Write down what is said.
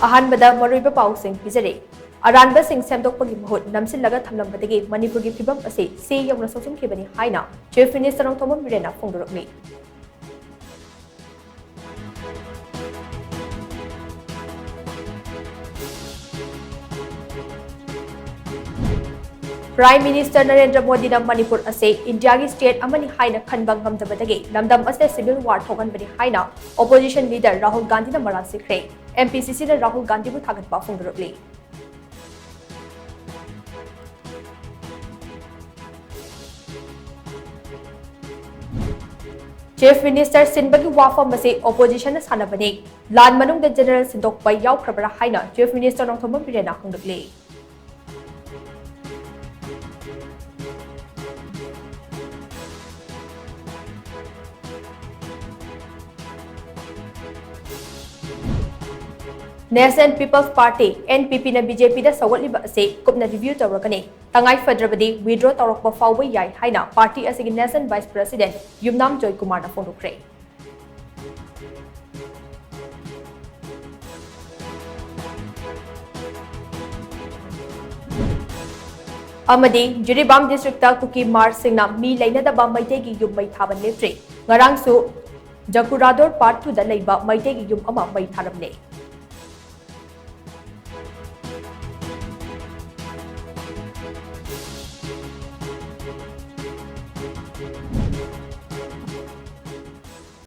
अहानबदा मरुइबा पाउसिंग पिजरे अरानबा सिंह सेमदोकपगी महूत नमसिनलगा थमलंबदगी मणिपुरगी फिबम असे से यौना सोचुमखिबनी हाइना चीफ मिनिस्टर नोंथोमम बिरेना फोंदोरकली प्राइम मिनिस्टर नरेंद्र मोदी ने मणिपुर असे इंडिया की स्टेट अमनी हाइना खनबा ngमदबदगी लमदम असे सिविल वार थोगनबनी हाइना ओपोजिशन लीडर राहुल गांधी ने मरा सिखरे एमपीसीसी ने राहुल गांधी बु थागतपा फोंदोरकली चीफ मिनिस्टर सिनबगी वाफम असे ओपोजिशन सानबनी लान मनुंग जनरल सिंदोकपा यावख्रबरा हाइना चीफ मिनिस्टर नोंथोमम बिरेना हंगदकली नेशनल पीपल्स पार्टी एनपीपी ने बीजेपी दा सवलिबा असे कुपना रिव्यू तौरकने तंगाई फद्रबदी विड्रॉ तौरकपा फाउबा याय हाइना पार्टी असेगी national vice president Yumnam Joy Kumar ना फोंदोखरे अमदी जिरीबाम डिस्ट्रिक्ट ता कुकी मार सिंगना मी लेनदबा मैतेगी युम मै थाबन लेप्रे ngarangsu जकुरादोर पार्ट 2 दा लेबा मैतेगी युम अमा मै थारमने